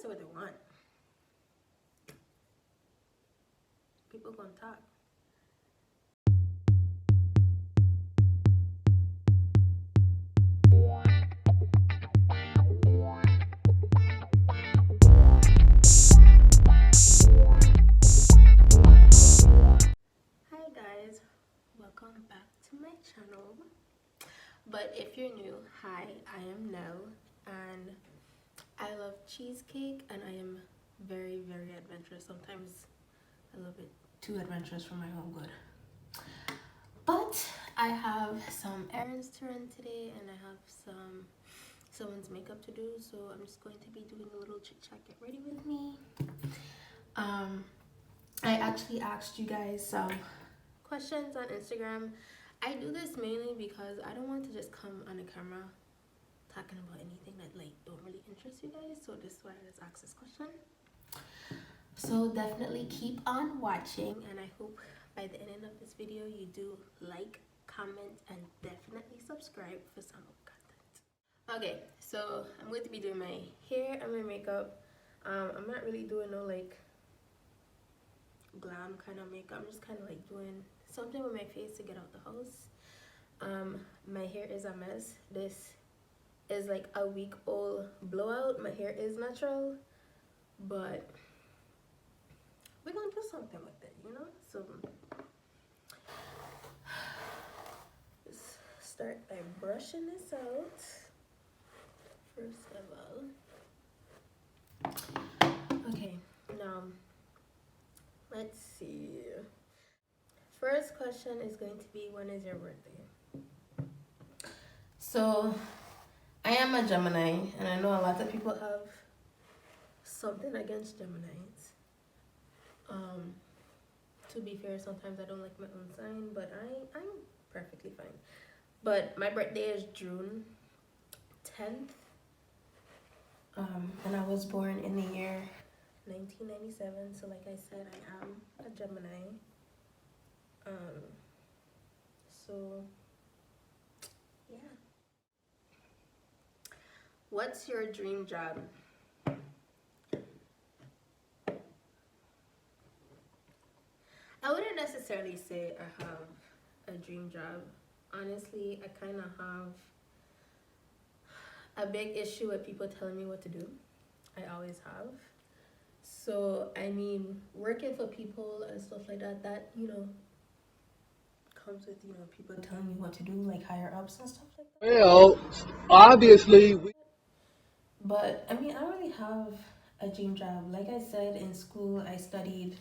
say what they want. People gonna talk. Hi guys, welcome back to my channel. But if you're new, hi, I am Nell, and I love cheesecake, and I am very, very adventurous. Sometimes a little bit too adventurous for my own good. But I have some errands to run today, and I have someone's makeup to do, so I'm just going to be doing a little chit chat. Get ready with me. I actually asked you guys some questions on Instagram. I do this mainly because I don't want to just come on a camera talking about anything that like don't really interest you guys, so this is why I just asked this question. So definitely keep on watching, and I hope by the end of this video you do like, comment, and definitely subscribe for some more content. Okay, so I'm going to be doing my hair and my makeup. I'm not really doing no like glam kind of makeup. I'm just kind of like doing something with my face to get out the house. My hair is a mess. This is like a week old blowout. My hair is natural, but we're gonna do something with it, you know? So just start by brushing this out first of all. Okay, now let's see. First question is going to be, when is your birthday? So I am a Gemini, and I know a lot of people have something against Geminis. To be fair, sometimes I don't like my own sign, but I'm perfectly fine. But my birthday is June 10th. And I was born in the year 1997, so like I said, I am a Gemini. So yeah. What's your dream job? I wouldn't necessarily say I have a dream job. Honestly, I kind of have a big issue with people telling me what to do. I always have. So, I mean, working for people and stuff like that, you know, comes with, you know, people telling you what to do, like higher ups and stuff like that. Well, obviously. But, I mean, I don't really have a dream job. Like I said, in school, I studied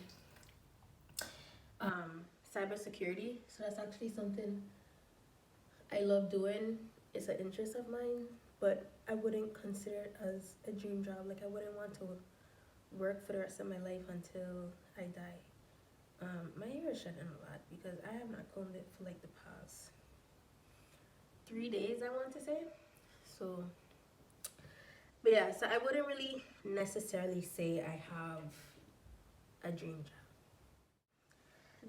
cybersecurity. So that's actually something I love doing. It's an interest of mine, but I wouldn't consider it as a dream job. Like, I wouldn't want to work for the rest of my life until I die. My hair is shedding a lot because I have not combed it for like the past 3 days, I want to say. So, but yeah, so I wouldn't really necessarily say I have a dream job.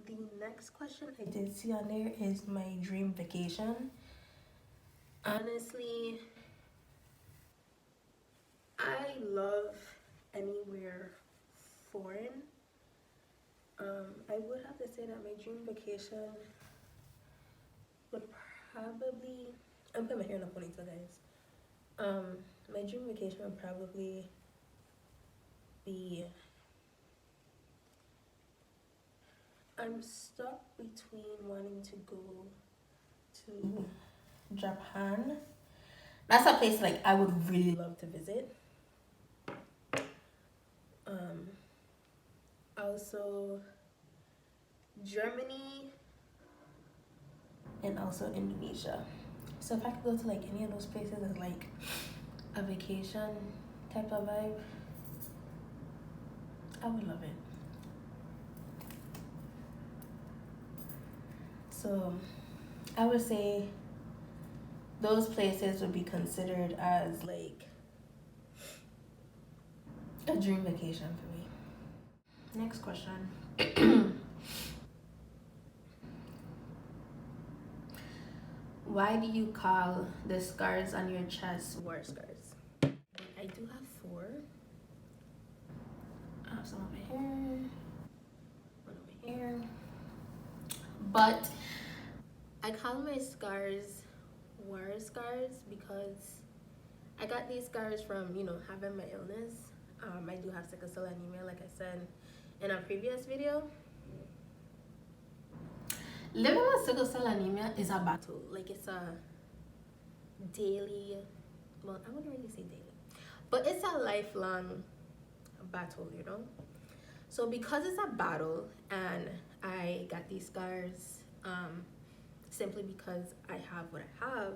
The next question I did see on there is my dream vacation. Honestly, I love anywhere foreign. I would have to say that my dream vacation would probably, I'm putting my hair in a ponytail, guys. My dream vacation would probably be, I'm stuck between wanting to go to Japan. That's a place like I would really love to visit. Also Germany, and also Indonesia. So if I could go to like any of those places as like a vacation type of vibe, I would love it. So I would say those places would be considered as like a dream vacation for me. Next question. Why do you call the scars on your chest war scars? I do have 4. some over here, one over here. But I call my scars war scars because I got these scars from, you know, having my illness. I do have sickle cell anemia, like I said in a previous video. Living with sickle cell anemia is a battle. Like, it's a daily, well, I wouldn't really say daily, but it's a lifelong battle, you know? So because it's a battle and I got these scars simply because I have what I have,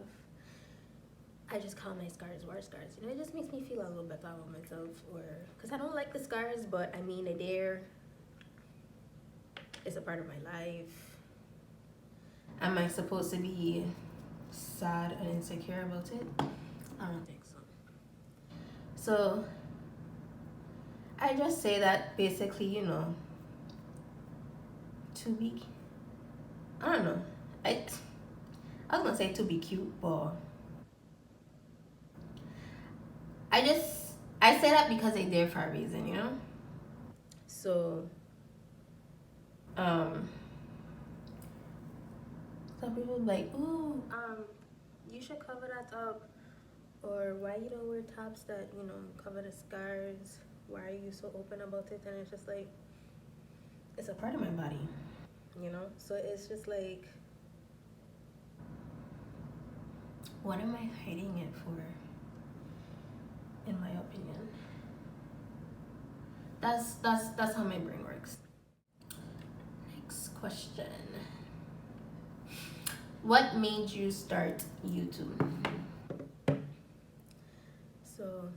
I just call my scars war scars. You know, it just makes me feel a little better about myself, or because I don't like the scars, but I mean, they're there. It's a part of my life. Am I supposed to be sad and insecure about it? I don't think so. So I just say that basically, you know, to be, I don't know. I was gonna say to be cute, but I say that because they're there for a reason, you know? So some people like, ooh, you should cover that up, or why you don't wear tops that, you know, cover the scars? Why are you so open about it? And it's just like, it's a part of my body, you know? So it's just like, what am I hiding it for, in my opinion? That's how my brain works. Next question. What made you start YouTube? So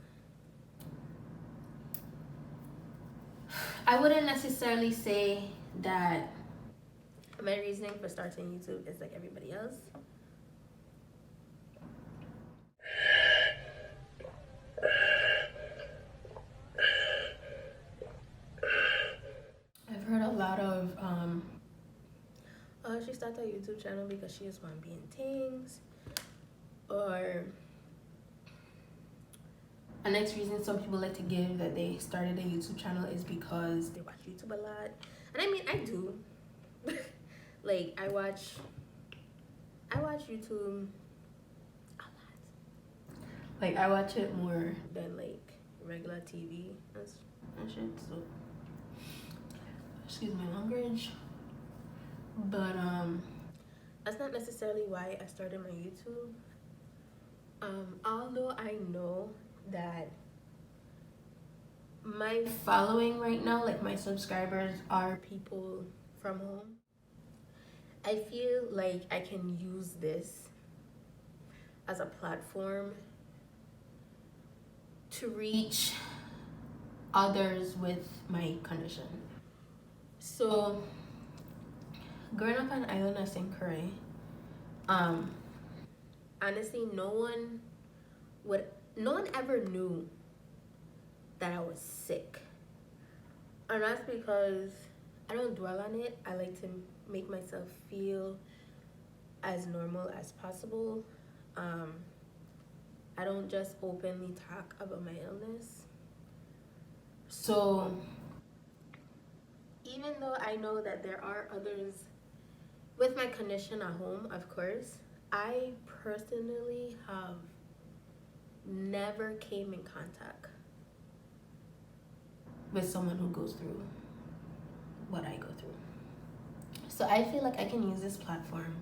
I wouldn't necessarily say that my reasoning for starting YouTube is like everybody else. I've heard a lot of oh, she started a YouTube channel because she just want being things, or a next reason some people like to give that they started a YouTube channel is because they watch YouTube a lot. And I mean, I do. Like, I watch YouTube a lot. Like, I watch it more than like regular TV and shit. So excuse my language. But that's not necessarily why I started my YouTube. Although I know that my following right now, like my subscribers, are people from home, I feel like I can use this as a platform to reach others with my condition. So growing up on an island of Stalk'r, honestly, no one ever knew that I was sick. And that's because I don't dwell on it. I like to make myself feel as normal as possible. I don't just openly talk about my illness. So even though I know that there are others with my condition at home, of course, I personally have never came in contact with someone who goes through what I go through. So I feel like I can use this platform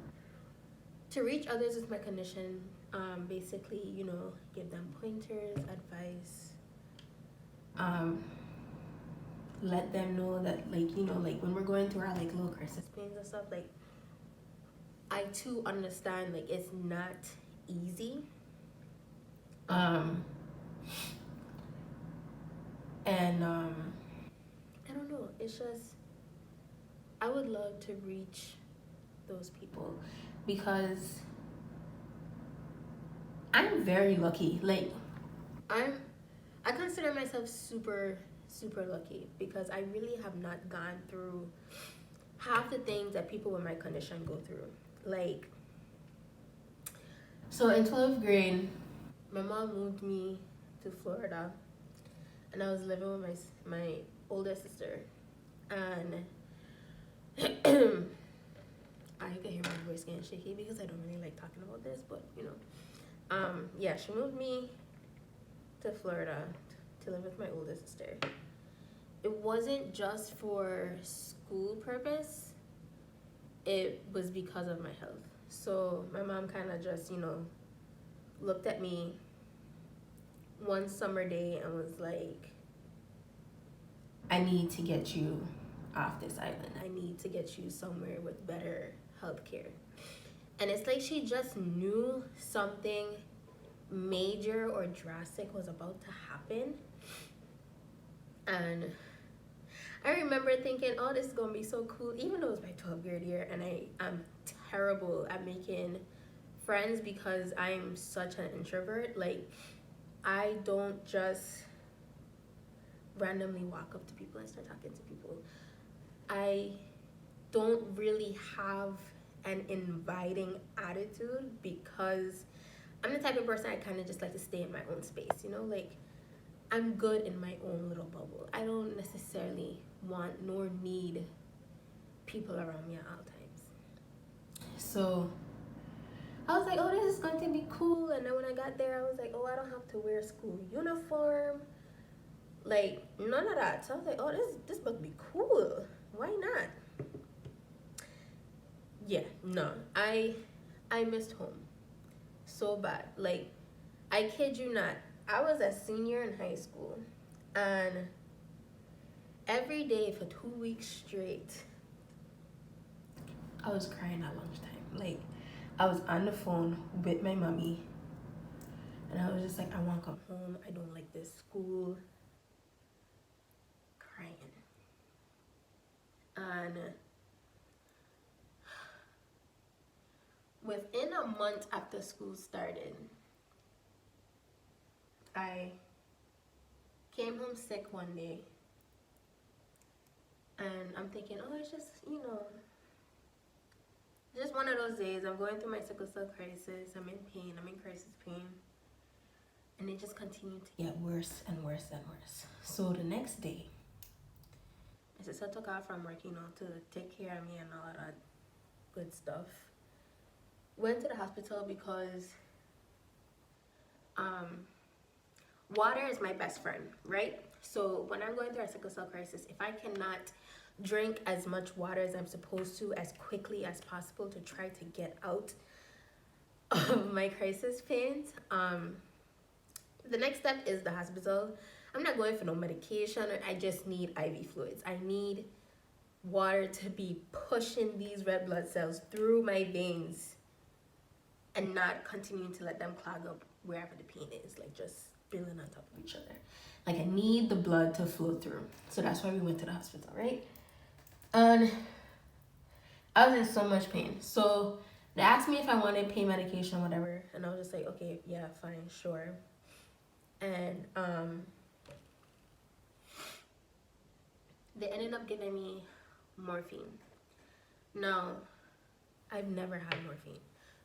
to reach others with my condition, basically, you know, give them pointers, advice, let them know that, like, you know, like when we're going through our like little crisis pains and stuff, like, I too understand, like, it's not easy. And I don't know, it's just, I would love to reach those people because I'm very lucky. Like, I consider myself super lucky because I really have not gone through half the things that people with my condition go through. Like, so in 12th grade, my mom moved me to Florida, and I was living with older sister, and I can hear my voice getting shaky because I don't really like talking about this, but you know, yeah, she moved me to Florida to live with my older sister. It wasn't just for school purpose, it was because of my health. So my mom kind of just, you know, looked at me one summer day and was like, I need to get you off this island. I need to get you somewhere with better health care. And it's like she just knew something major or drastic was about to happen. And I remember thinking, oh, this is gonna be so cool, even though it was my 12th grade year, and I'm terrible at making friends because I'm such an introvert. Like, I don't just randomly walk up to people and start talking to people. I don't really have an inviting attitude because I'm the type of person I kind of just like to stay in my own space, you know? Like, I'm good in my own little bubble. I don't necessarily want nor need people around me at all times. So I was like, oh, this is going to be cool. And then when I got there, I was like, oh, I don't have to wear a school uniform. Like, none of that. So I was like, oh, this must be cool. Why not? Yeah, no. I missed home so bad. Like, I kid you not. I was a senior in high school, and every day for 2 weeks straight, I was crying at lunchtime. Like, I was on the phone with my mommy, and I was just like, I want to come home. I don't like this school. Crying. And within a month after school started, I came home sick one day, and I'm thinking, oh, it's just, you know, just one of those days. I'm going through my sickle cell crisis. I'm in pain. I'm in crisis pain. And it just continued to get worse and worse and worse. So the next day, my sister took off from work, you know, to take care of me and all of that good stuff. Went to the hospital because water is my best friend, right? So when I'm going through a sickle cell crisis, if I cannot drink as much water as I'm supposed to as quickly as possible to try to get out of my crisis pains, the next step is the hospital. I'm not going for no medication. I just need IV fluids. I need water to be pushing these red blood cells through my veins and not continuing to let them clog up wherever the pain is, like just building on top of each other. Like, I need the blood to flow through. So that's why we went to the hospital, right? And I was in so much pain. So they asked me if I wanted pain medication, whatever. And I was just like, okay, yeah, fine, sure. And they ended up giving me morphine. Now, I've never had morphine.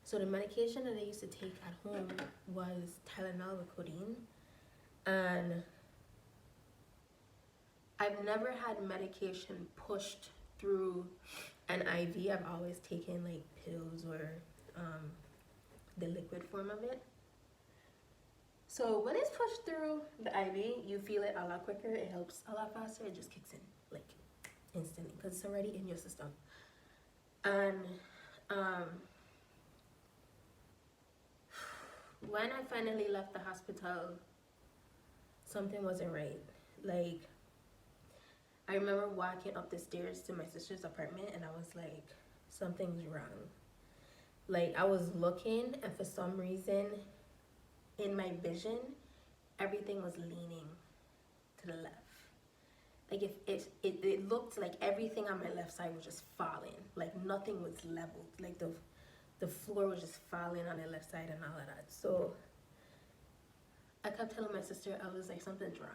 So the medication that I used to take at home was Tylenol with codeine. And I've never had medication pushed through an IV. I've always taken like pills or the liquid form of it. So when it's pushed through the IV, you feel it a lot quicker. It helps a lot faster. It just kicks in like instantly because it's already in your system. And when I finally left the hospital, something wasn't right. Like, I remember walking up the stairs to my sister's apartment and I was like, something's wrong. Like, I was looking and for some reason in my vision, everything was leaning to the left. Like, if it looked like everything on my left side was just falling. Like, nothing was leveled. Like, the floor was just falling on the left side and all of that. So I kept telling my sister, I was like, something's wrong.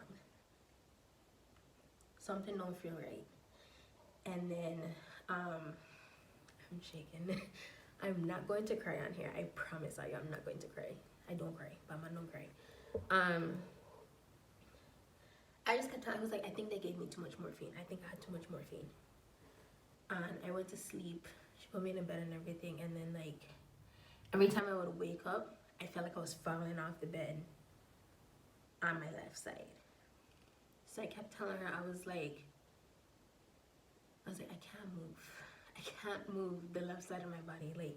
Something don't feel right. And then I'm shaking. I'm not going to cry on here. I promise you, I'm not going to cry. I don't cry. Mama don't cry. I just kept the time, I was like, I think they gave me too much morphine. I think I had too much morphine. And I went to sleep. She put me in a bed and everything. And then, like, every time I would wake up, I felt like I was falling off the bed on my left side. So I kept telling her, I was like, I can't move. I can't move the left side of my body. Like,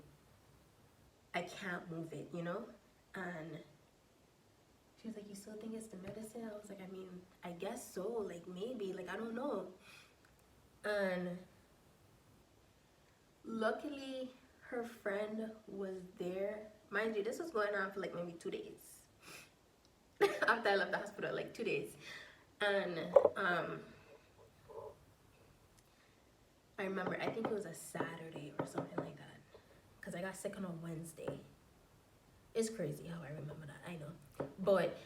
I can't move it, you know? And she was like, you still think it's the medicine? I was like, I mean, I guess so. Like, maybe. Like, I don't know. And luckily, her friend was there. Mind you, this was going on for like maybe 2 days. After I left the hospital, like 2 days. And I remember, I think it was a Saturday or something like that. Because I got sick on a Wednesday. It's crazy how I remember that, I know. But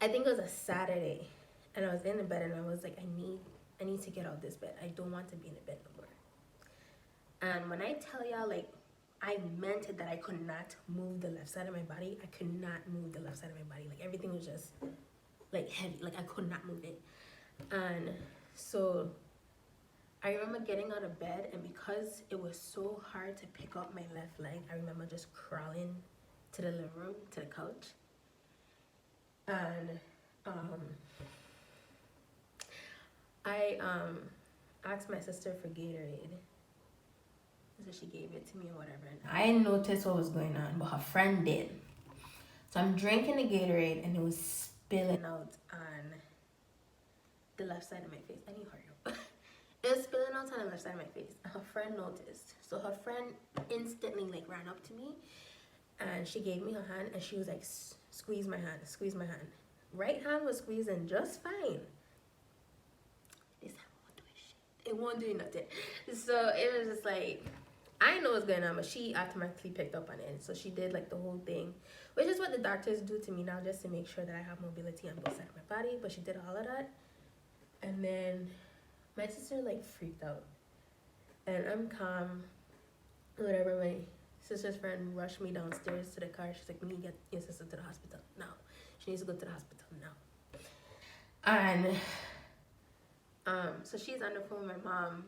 I think it was a Saturday. And I was in the bed and I was like, I need to get out of this bed. I don't want to be in the bed no more. And when I tell y'all, like, I meant it that I could not move the left side of my body. I could not move the left side of my body. Like, everything was just, like, heavy. Like, I could not move it. And so I remember getting out of bed, and because it was so hard to pick up my left leg, I remember just crawling to the living room, to the couch. And I asked my sister for Gatorade. So she gave it to me or whatever. And I didn't notice what was going on, but her friend did. So I'm drinking the Gatorade and it was spilling out on the left side of my face. I need to hurry up. It was spilling out on the left side of my face. Her friend noticed. So her friend instantly like ran up to me and she gave me her hand and she was like, squeeze my hand, squeeze my hand. Right hand was squeezing just fine. This hand won't do shit. It won't do nothing. So it was just like, I know what's going on, but she automatically picked up on it. So she did like the whole thing, which is what the doctors do to me now just to make sure that I have mobility on both sides of my body. But she did all of that. And then my sister like freaked out. And I'm calm. Whatever, my sister's friend rushed me downstairs to the car. She's like, we need to get your sister to the hospital now. She needs to go to the hospital now. And so she's on the phone with my mom.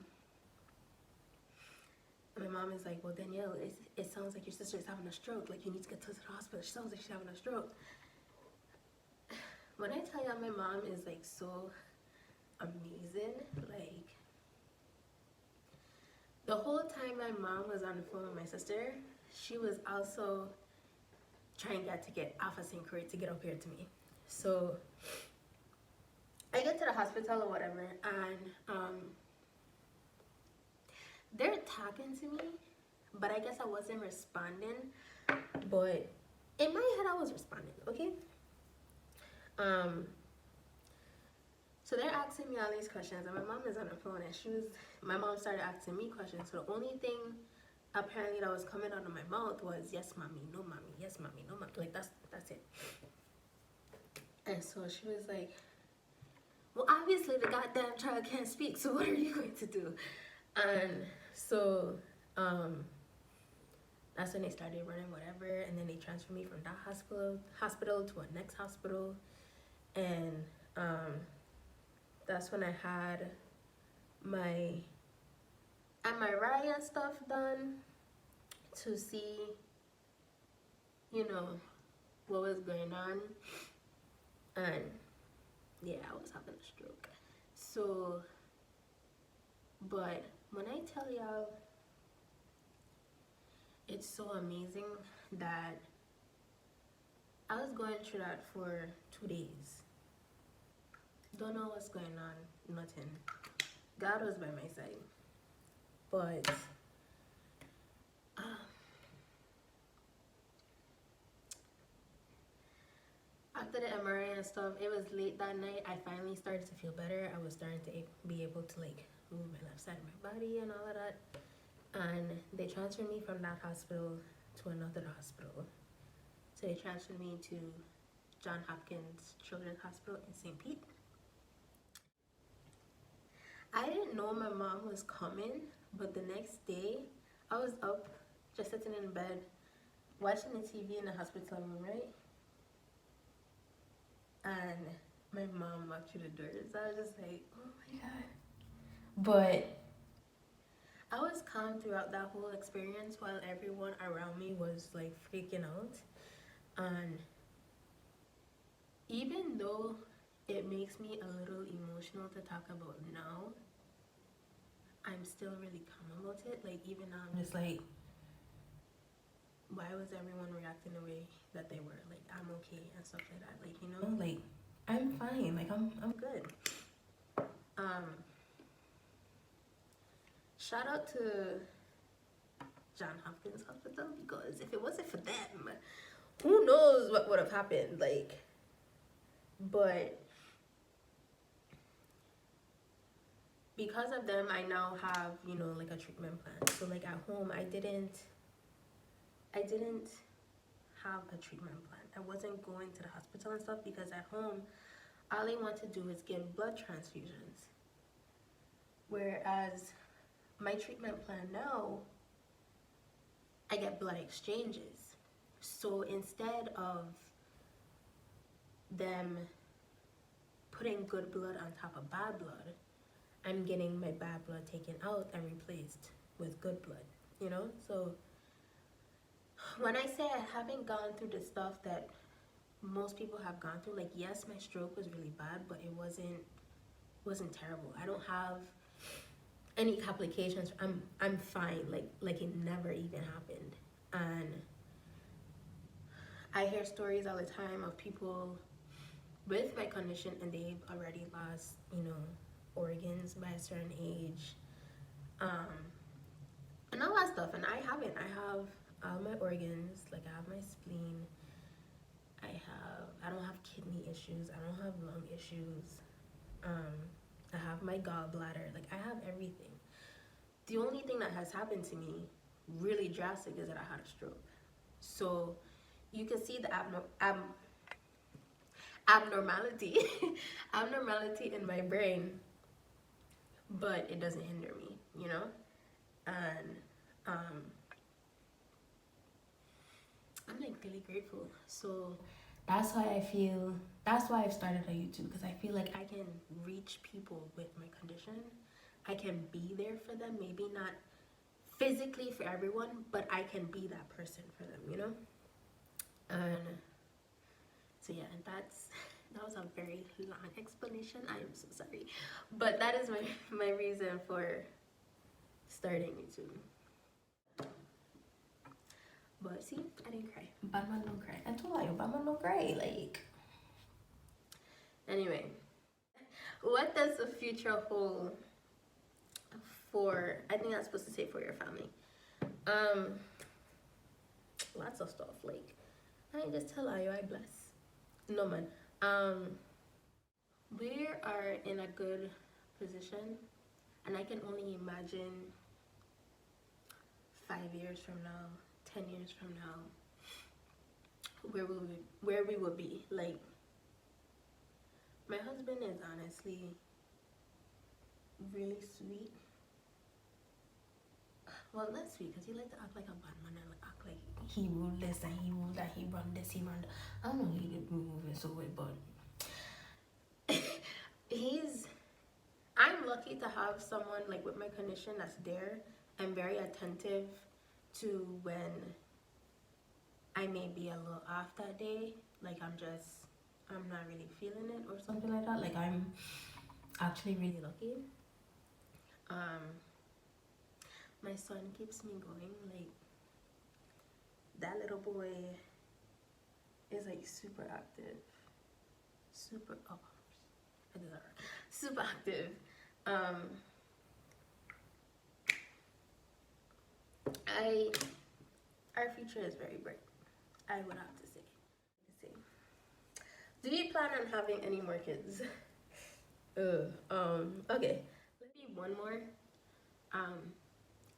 My mom is like, well, Danielle, it sounds like your sister is having a stroke. Like, you need to get to the hospital. She sounds like she's having a stroke. When I tell y'all, my mom is, like, so amazing. Like, the whole time my mom was on the phone with my sister, she was also trying to get Alpha St. Croix to get up here to me. So I get to the hospital or whatever, and they're talking to me, but I guess I wasn't responding. But in my head, I was responding, okay? So they're asking me all these questions, and my mom is on the phone, and my mom started asking me questions. So the only thing apparently that was coming out of my mouth was, yes, mommy, no, mommy, yes, mommy, no, mommy. Like, that's it. And so she was like, well, obviously the goddamn child can't speak, so what are you going to do? And so that's when they started running whatever, and then they transferred me from that hospital to a next hospital. And that's when I had my MRI and stuff done to see, you know, what was going on. And yeah, I was having a stroke. So, but when I tell y'all, it's so amazing that I was going through that for 2 days. Don't know what's going on, nothing. God was by my side. But after the MRI and stuff, it was late that night. I finally started to feel better. I was starting to be able to like move my left side of my body and all of that. And they transferred me from that hospital to another hospital. So they transferred me to John Hopkins Children's Hospital in St. Pete. I didn't know my mom was coming, but the next day, I was up, just sitting in bed, watching the TV in the hospital room, right? And my mom walked through the doors. I was just like, oh my god. But I was calm throughout that whole experience while everyone around me was like freaking out. And even though it makes me a little emotional to talk about now, I'm still really calm about it. Like, even now, I'm just like, why was everyone reacting the way that they were? Like, I'm okay and stuff like that. Like, you know, like, I'm fine. Like, I'm good. Shout out to John Hopkins Hospital, because if it wasn't for them, who knows what would have happened. Like, but because of them, I now have, you know, like a treatment plan. So like at home, I didn't have a treatment plan. I wasn't going to the hospital and stuff, because at home, all I want to do is give blood transfusions. Whereas my treatment plan now, I get blood exchanges. So instead of them putting good blood on top of bad blood, I'm getting my bad blood taken out and replaced with good blood, you know? So when I say I haven't gone through the stuff that most people have gone through, like, yes, my stroke was really bad, but it wasn't terrible. I don't have any complications. I'm fine. Like it never even happened. And I hear stories all the time of people with my condition and they've already lost, you know, organs by a certain age, and all that stuff. And I haven't. I have all my organs. Like, I have my spleen. I don't have kidney issues. I don't have lung issues. I have my gallbladder. Like, I have everything. The only thing that has happened to me really drastic is that I had a stroke. So you can see the abnormality abnormality in my brain, but it doesn't hinder me, you know? And I'm like really grateful. So that's why I've started a YouTube, because I feel like I can reach people with my condition. I can be there for them, maybe not physically for everyone, but I can be that person for them, you know? And so yeah, and that was a very long explanation. I am so sorry, but that is my reason for starting YouTube. But see, I didn't cry. Bad man don't cry. I told you, bad man don't cry. Like, anyway, what does the future hold for? I think that's supposed to say for your family. Lots of stuff. Like, I ain't just tell you I bless. No man. We are in a good position, and I can only imagine 5 years from now, 10 years from now, where we will be. Like, my husband is honestly really sweet. Well, not sweet, because he likes to act like a bad man and act like he ruled this and he ruled that, he run this, he run that. I don't know, he did move in so way, but I'm lucky to have someone like with my condition that's there and very attentive to when I may be a little off that day. Like, I'm not really feeling it or something like that. Like, I'm actually really lucky. My son keeps me going. Like, that little boy is like super active. Super active. Our future is very bright, I would have to say. Do you plan on having any more kids? Okay. Maybe one more.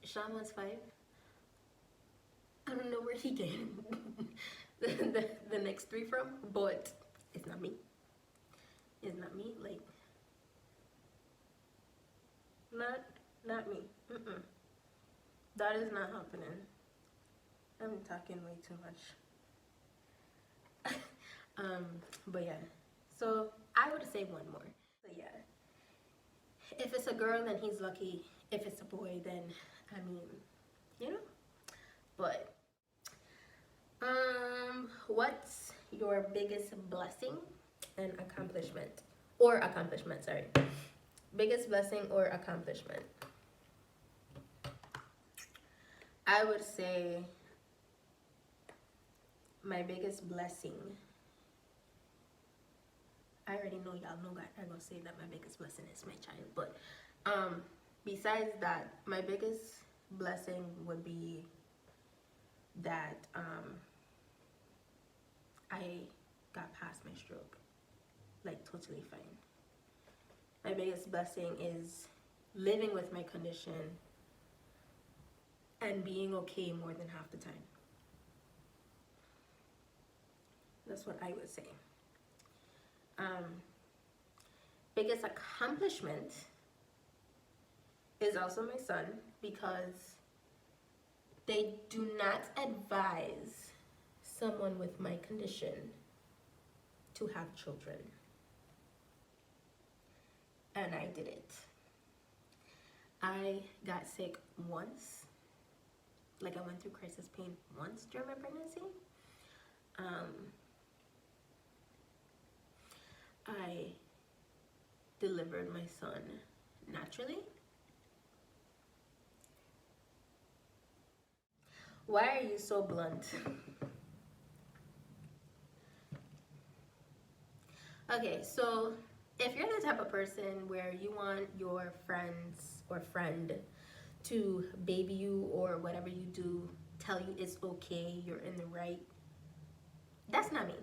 Sean was 5. I don't know where he came the next 3 from, but it's not me. It's not me. Like, not me. That is not happening. I'm talking way too much. But yeah, so I would say one more. So yeah, if it's a girl, then he's lucky. If it's a boy, then I mean, you know. But what's your biggest blessing and accomplishment, or accomplishment? Sorry, biggest blessing or accomplishment. I would say my biggest blessing. I already know y'all know that I'm gonna say that my biggest blessing is my child, but besides that, my biggest blessing would be that I got past my stroke, like totally fine. My biggest blessing is living with my condition and being okay more than half the time. That's what I would say. Biggest accomplishment is also my son, because they do not advise someone with my condition to have children. And I did it. I got sick once. Like, I went through crisis pain once during my pregnancy. I delivered my son naturally. Why are you so blunt? Okay, so if you're the type of person where you want your friends or friend to baby you or whatever you do, tell you it's okay, you're in the right, that's not me.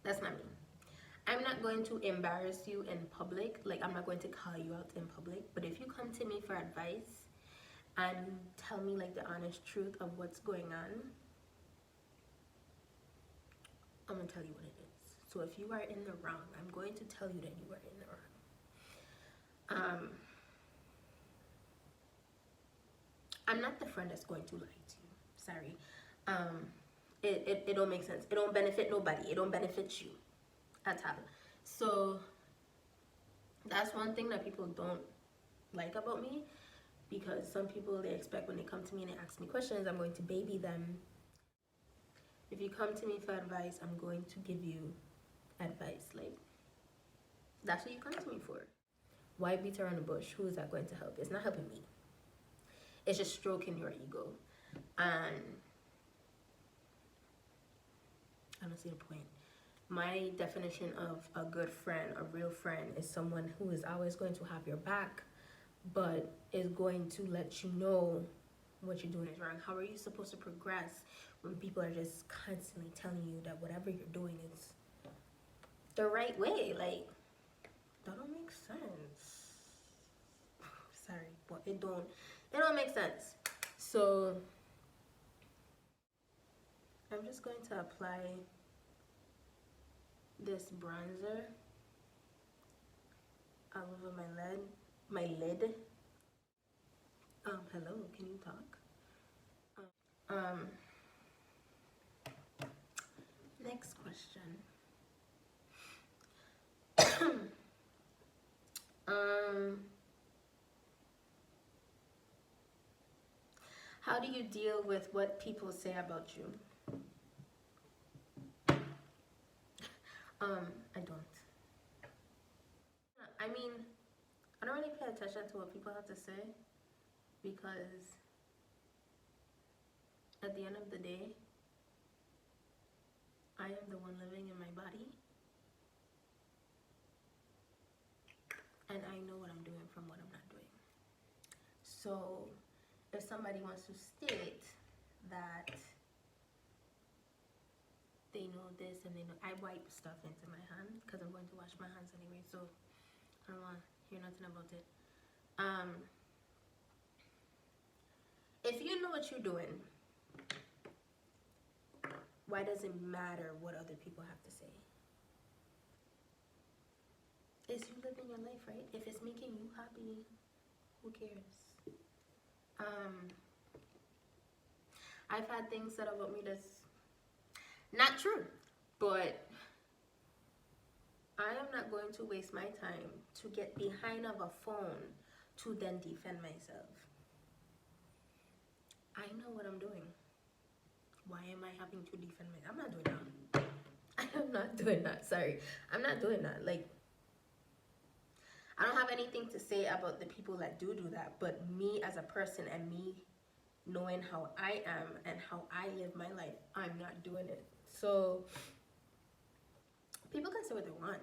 That's not me. I'm not going to embarrass you in public. Like, I'm not going to call you out in public. But if you come to me for advice and you tell me like the honest truth of what's going on, I'm gonna tell you what it is. So if you are in the wrong, I'm going to tell you that you are in the wrong. I'm not the friend that's going to lie to you. Sorry. It don't make sense. It don't benefit nobody. It don't benefit you at all. So that's one thing that people don't like about me, because some people, they expect when they come to me and they ask me questions, I'm going to baby them. If you come to me for advice, I'm going to give you advice. Like, that's what you come to me for. Why beat around the bush? Who is that going to help? It's not helping me. It's just stroking your ego. And I don't see the point. My definition of a good friend, a real friend, is someone who is always going to have your back, but is going to let you know what you're doing is wrong. How are you supposed to progress when people are just constantly telling you that whatever you're doing is the right way? Like, that don't make sense. Sorry, but it don't make sense. So I'm just going to apply this bronzer all over my lid. Hello, can you talk? Next question. How do you deal with what people say about you? I don't. I mean, I don't really pay attention to what people have to say, because at the end of the day, I am the one living in my body, and I know what I'm doing from what I'm not doing. So if somebody wants to state that they know this and they know, I wipe stuff into my hand because I'm going to wash my hands anyway, so I don't want to hear nothing about it. If you know what you're doing, why does it matter what other people have to say? It's you living your life, right? If it's making you happy, who cares? I've had things said about me that's not true, but I am not going to waste my time to get behind of a phone to then defend myself. I know what I'm doing. Why am I having to defend myself? I'm not doing that. I am not doing that. Sorry. I'm not doing that. Like, I don't have anything to say about the people that do that, but me as a person and me knowing how I am and how I live my life, I'm not doing it. So people can say what they want.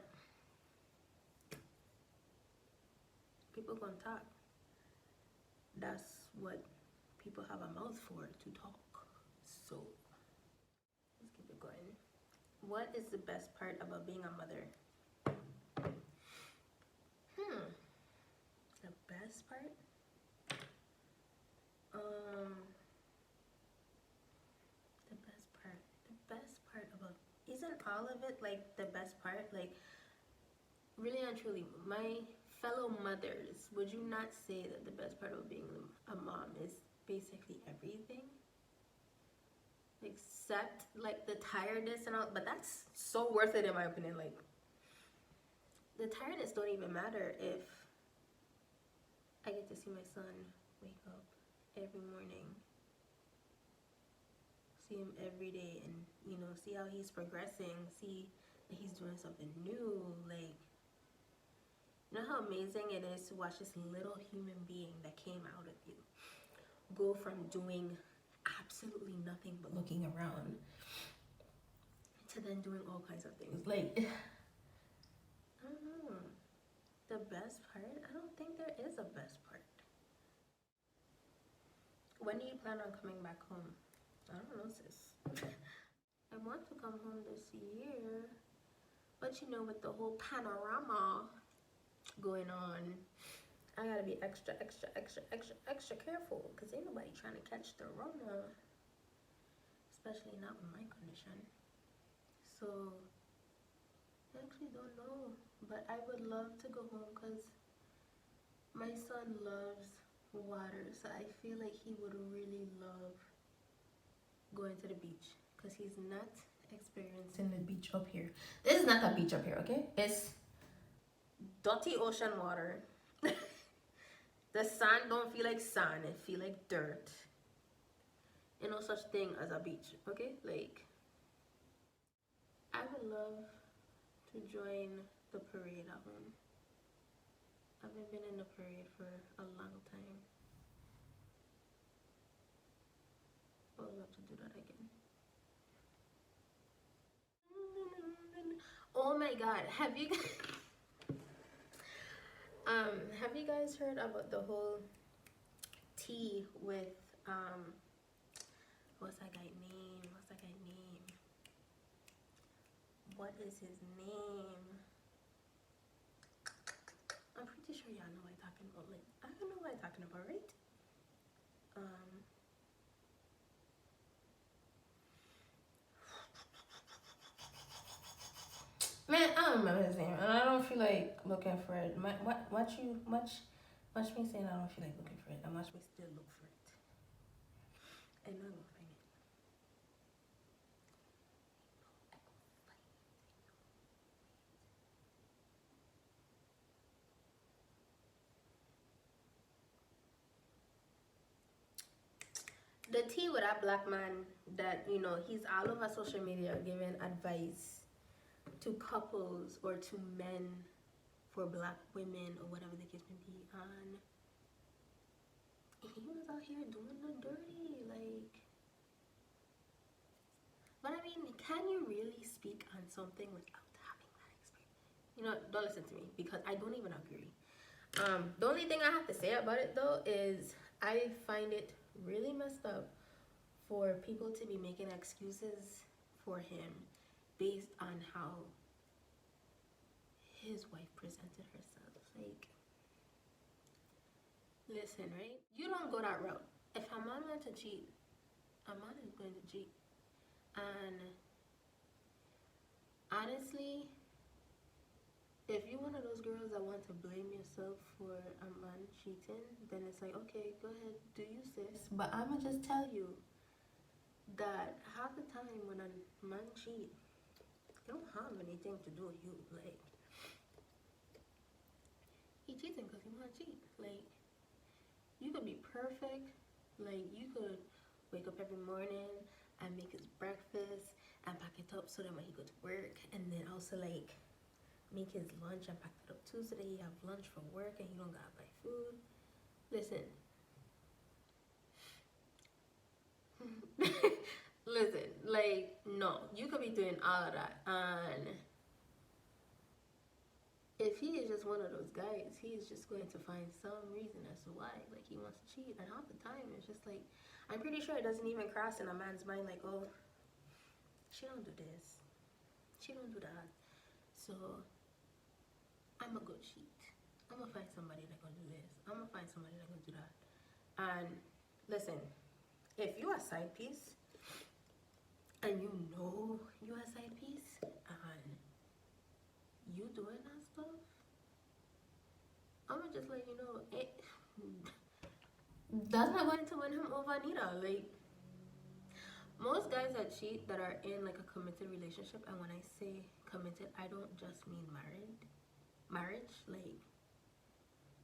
People gonna talk. That's what people have a mouth for, to talk. So let's keep it going. What is the best part about being a mother? The best part? The best part about, isn't all of it like the best part? Like, really and truly, my fellow mothers, would you not say that the best part of being a mom is basically everything? Except like the tiredness and all, but that's so worth it in my opinion. Like, the tiredness don't even matter if I get to see my son wake up every morning, see him every day, and you know, see how he's progressing, see that he's doing something new. Like, you know how amazing it is to watch this little human being that came out of you go from doing absolutely nothing but looking around to then doing all kinds of things. Like, I don't know. The best part? I don't think there is a best part. When do you plan on coming back home? I don't know, sis. I want to come home this year, but you know, with the whole panorama going on, I gotta be extra careful, because ain't nobody trying to catch the Rona, especially not with my condition. So I actually don't know, but I would love to go home because my son loves water, so I feel like he would really love going to the beach, because he's not experiencing the beach up here. This is not a beach up here, okay? It's dirty ocean water. The sand don't feel like sand, it feel like dirt. Ain't no such thing as a beach, okay? Like, I would love to join the parade at home. I haven't been in the parade for a long time. I would love to do that again. Oh my god, have you guys heard about the whole tea with what's that guy name? What is his name? I'm pretty sure y'all know what I'm talking about. Like, I don't know what I'm talking about, right? Man, I don't remember his name, and I don't feel like looking for it. Watch me saying I don't feel like looking for it, and watch me still look for it. And I'm gonna find it. The tea with that black man that, you know, he's all over social media giving advice to couples or to men for black women or whatever the case may be on. He was out here doing the dirty, like. But I mean, can you really speak on something without having that experience? You know, don't listen to me, because I don't even agree. The only thing I have to say about it though is I find it really messed up for people to be making excuses for him based on how his wife presented herself. Like, listen, right? You don't go that route. If a man wants to cheat, a man is going to cheat. And honestly, if you're one of those girls that want to blame yourself for a man cheating, then it's like, okay, go ahead, do you, sis. But I'ma just tell you that half the time when a man cheats, it don't have anything to do with you. Like, cheating because you want to cheat. Like, you could be perfect. Like, you could wake up every morning and make his breakfast and pack it up so that when he go to work, and then also like make his lunch and pack it up too so that he have lunch for work and he don't gotta buy food. Listen. Listen, like, no, you could be doing all of that, and if he is just one of those guys, he is just going to find some reason as to why, like, he wants to cheat, and half the time it's just like, I'm pretty sure it doesn't even cross in a man's mind, like, oh, she don't do this, she don't do that, so I'm gonna go cheat. I'm gonna find somebody that gonna do this. I'm gonna find somebody that gonna do that. And listen, if you a side piece and you know you a side piece and you doing that stuff, I'm gonna just let you know that's not going to win him over neither. Like, most guys that cheat that are in like a committed relationship, and when I say committed, I don't just mean marriage. Like,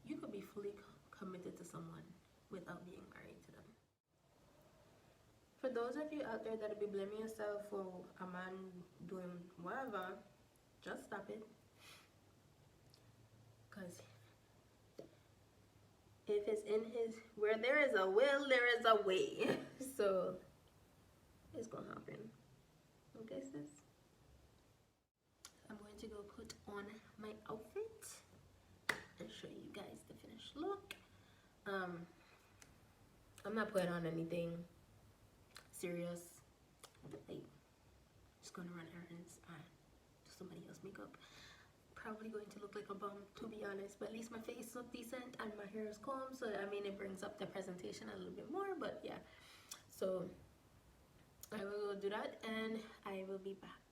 you could be fully committed to someone without being married to them. For those of you out there that will be blaming yourself for a man doing whatever, just stop it. Because if it's in his, where there is a will, there is a way. So it's gonna happen. Okay, sis? I'm going to go put on my outfit and show you guys the finished look. I'm not putting on anything serious. Like, just gonna run errands and do somebody else's makeup. Probably going to look like a bum, to be honest, but at least my face looks decent and my hair is combed, so I mean it brings up the presentation a little bit more. But yeah, so I will do that and I will be back.